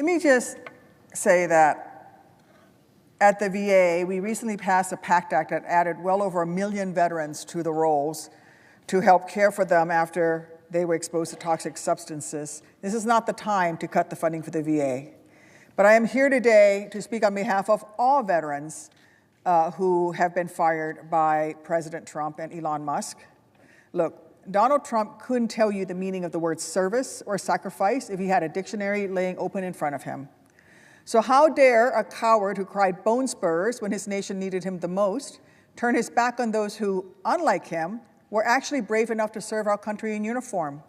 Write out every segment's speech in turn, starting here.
Let me just say that at the VA, we recently passed a PACT Act that added well over 1 million veterans to the rolls to help care for them after they were exposed to toxic substances. This is not the time to cut the funding for the VA. But I am here today to speak on behalf of all veterans who have been fired by President Trump and Elon Musk. Look, Donald Trump couldn't tell you the meaning of the word service or sacrifice if he had a dictionary laying open in front of him. So how dare a coward who cried bone spurs when his nation needed him the most turn his back on those who, unlike him, were actually brave enough to serve our country in uniform?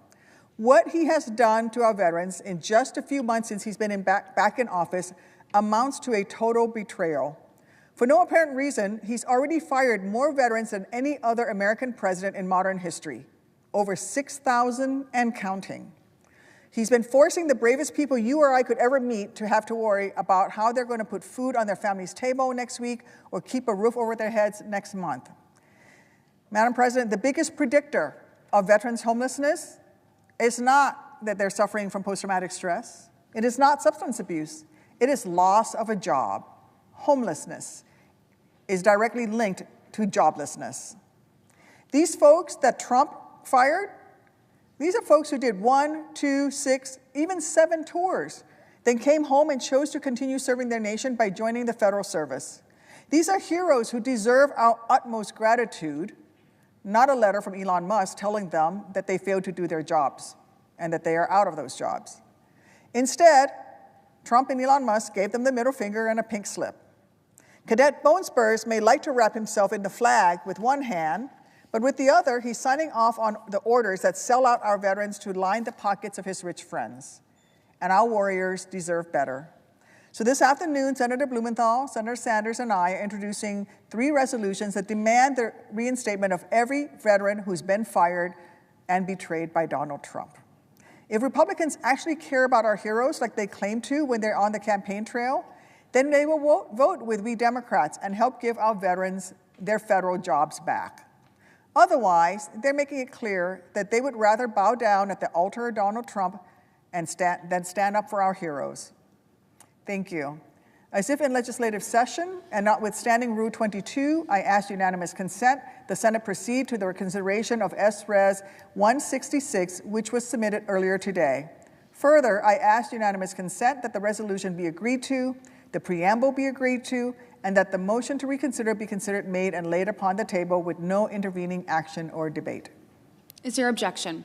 What he has done to our veterans in just a few months since he's been back in office amounts to a total betrayal. For no apparent reason, he's already fired more veterans than any other American president in modern history, over 6,000 and counting. He's been forcing the bravest people you or I could ever meet to have to worry about how they're going to put food on their family's table next week or keep a roof over their heads next month. Madam President, the biggest predictor of veterans' homelessness is not that they're suffering from post-traumatic stress. It is not substance abuse. It is loss of a job. Homelessness is directly linked to joblessness. These folks that Trump fired, these are folks who did 1, 2, 6, even 7 tours, then came home and chose to continue serving their nation by joining the federal service. These are heroes who deserve our utmost gratitude, not a letter from Elon Musk telling them that they failed to do their jobs and that they are out of those jobs. Instead, Trump and Elon Musk gave them the middle finger and a pink slip. Cadet Bone Spurs may like to wrap himself in the flag with one hand, but with the other, he's signing off on the orders that sell out our veterans to line the pockets of his rich friends. And our warriors deserve better. So this afternoon, Senator Blumenthal, Senator Sanders, and I are introducing 3 resolutions that demand the reinstatement of every veteran who's been fired and betrayed by Donald Trump. If Republicans actually care about our heroes like they claim to when they're on the campaign trail, then they will vote with we Democrats and help give our veterans their federal jobs back. Otherwise, they're making it clear that they would rather bow down at the altar of Donald Trump than stand up for our heroes. Thank you. As if in legislative session, and notwithstanding Rule 22, I ask unanimous consent, the Senate proceed to the consideration of S-Res 166, which was submitted earlier today. Further, I ask unanimous consent that the resolution be agreed to, the preamble be agreed to, and that the motion to reconsider be considered made and laid upon the table with no intervening action or debate. Is there objection?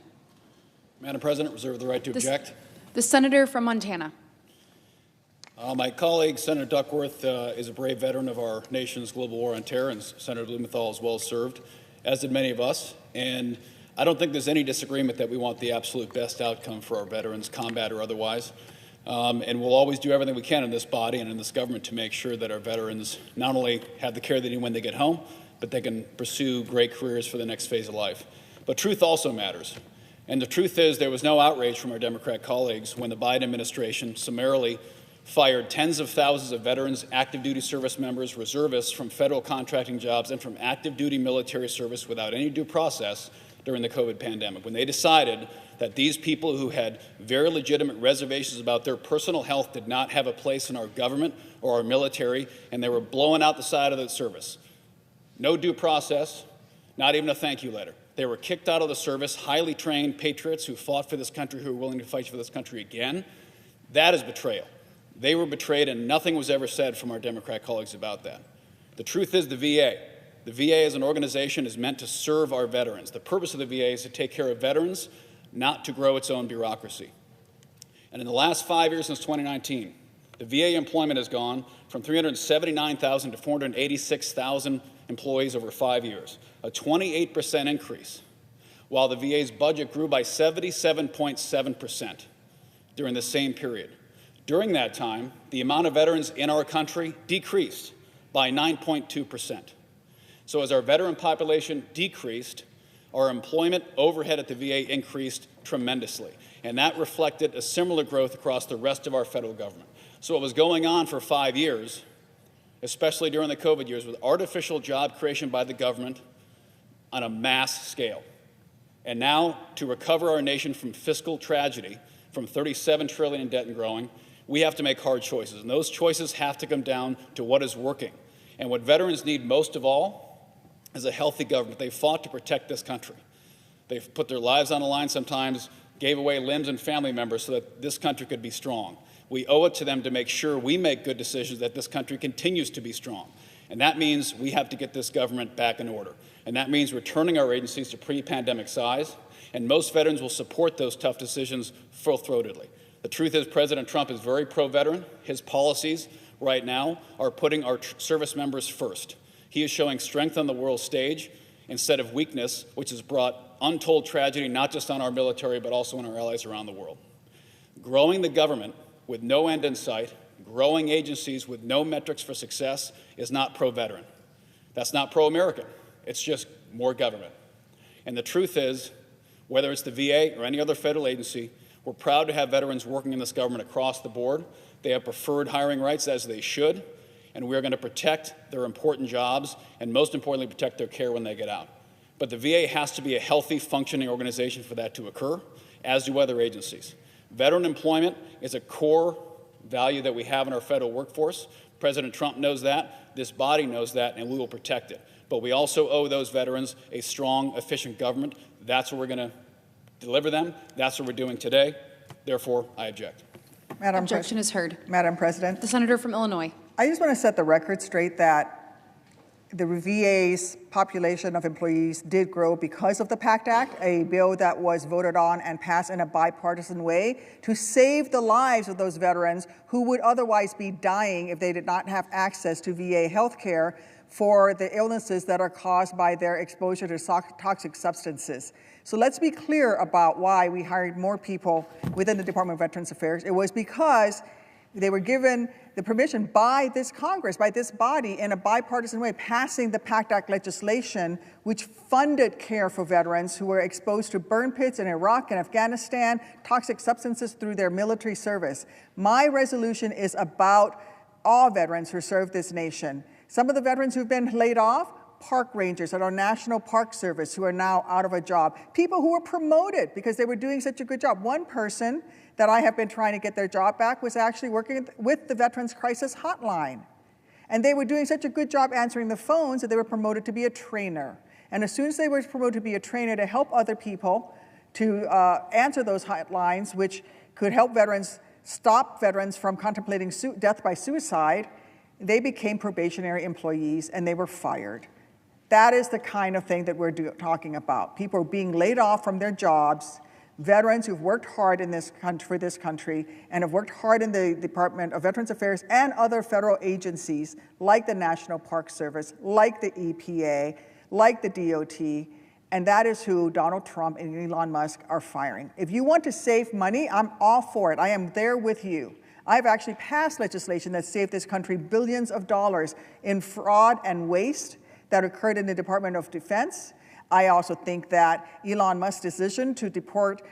Madam President, reserve the right to object. The senator from Montana. My colleague, Senator Duckworth, is a brave veteran of our nation's global war on terror, and Senator Blumenthal is well served, as did many of us. And I don't think there's any disagreement that we want the absolute best outcome for our veterans, combat or otherwise. And we'll always do everything we can in this body and in this government to make sure that our veterans not only have the care they need when they get home, but they can pursue great careers for the next phase of life. But truth also matters. And the truth is there was no outrage from our Democrat colleagues when the Biden administration summarily fired tens of thousands of veterans, active duty service members, reservists from federal contracting jobs and from active duty military service without any due process during the COVID pandemic, when they decided that these people who had very legitimate reservations about their personal health did not have a place in our government or our military, and they were blowing out the side of the service. No due process, not even a thank you letter. They were kicked out of the service, highly trained patriots who fought for this country, who were willing to fight for this country again. That is betrayal. They were betrayed, and nothing was ever said from our Democrat colleagues about that. The truth is the VA. The VA as an organization is meant to serve our veterans. The purpose of the VA is to take care of veterans, not to grow its own bureaucracy. And in the last 5 years since 2019, the VA employment has gone from 379,000 to 486,000 employees over 5 years, a 28% increase, while the VA's budget grew by 77.7% during the same period. During that time, the amount of veterans in our country decreased by 9.2%. So as our veteran population decreased, our employment overhead at the VA increased tremendously. And that reflected a similar growth across the rest of our federal government. So what was going on for 5 years, especially during the COVID years, was artificial job creation by the government on a mass scale. And now, to recover our nation from fiscal tragedy, from $37 trillion in debt and growing, we have to make hard choices, and those choices have to come down to what is working. And what veterans need most of all is a healthy government. They fought to protect this country. They've put their lives on the line sometimes, gave away limbs and family members so that this country could be strong. We owe it to them to make sure we make good decisions that this country continues to be strong. And that means we have to get this government back in order. And that means returning our agencies to pre-pandemic size. And most veterans will support those tough decisions full-throatedly. The truth is President Trump is very pro-veteran. His policies right now are putting our service members first. He is showing strength on the world stage instead of weakness, which has brought untold tragedy not just on our military but also on our allies around the world. Growing the government with no end in sight, growing agencies with no metrics for success is not pro-veteran. That's not pro-American. It's just more government. And the truth is, whether it's the VA or any other federal agency, we're proud to have veterans working in this government across the board. They have preferred hiring rights, as they should, and we're going to protect their important jobs and, most importantly, protect their care when they get out. But the VA has to be a healthy, functioning organization for that to occur, as do other agencies. Veteran employment is a core value that we have in our federal workforce. President Trump knows that, this body knows that, and we will protect it. But we also owe those veterans a strong, efficient government. That's what we're going to deliver them. That's what we're doing today. Therefore, I object. Objection is heard. Madam President, The senator from Illinois. I just want to set the record straight that the VA's population of employees did grow because of the PACT Act, a bill that was voted on and passed in a bipartisan way to save the lives of those veterans who would otherwise be dying if they did not have access to VA health care for the illnesses that are caused by their exposure to toxic substances. So let's be clear about why we hired more people within the Department of Veterans Affairs. It was because they were given the permission by this Congress, by this body, in a bipartisan way, passing the PACT Act legislation, which funded care for veterans who were exposed to burn pits in Iraq and Afghanistan, toxic substances through their military service. My resolution is about all veterans who serve this nation. Some of the veterans who've been laid off, park rangers at our National Park Service who are now out of a job, people who were promoted because they were doing such a good job. One person that I have been trying to get their job back was actually working with the Veterans Crisis Hotline. And they were doing such a good job answering the phones that they were promoted to be a trainer. And as soon as they were promoted to be a trainer to help other people to answer those hotlines, which could help veterans, stop veterans from contemplating death by suicide, they became probationary employees and they were fired. That is the kind of thing that we're talking about. People being laid off from their jobs, veterans who've worked hard in this country, for this country and have worked hard in the Department of Veterans Affairs and other federal agencies like the National Park Service, like the EPA, like the DOT, and that is who Donald Trump and Elon Musk are firing. If you want to save money, I'm all for it. I am there with you. I've actually passed legislation that saved this country billions of dollars in fraud and waste that occurred in the Department of Defense. I also think that Elon Musk's decision to deport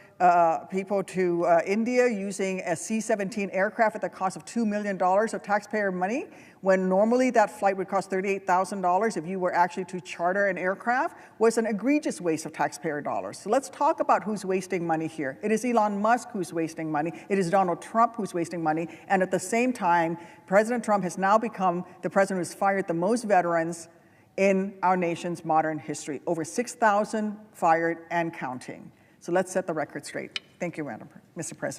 people to India using a C-17 aircraft at the cost of $2 million of taxpayer money, when normally that flight would cost $38,000 if you were actually to charter an aircraft, was an egregious waste of taxpayer dollars. So let's talk about who's wasting money here. It is Elon Musk who's wasting money. It is Donald Trump who's wasting money. And at the same time, President Trump has now become the president who's fired the most veterans in our nation's modern history. Over 6,000 fired and counting. So let's set the record straight. Thank you, Mr. President.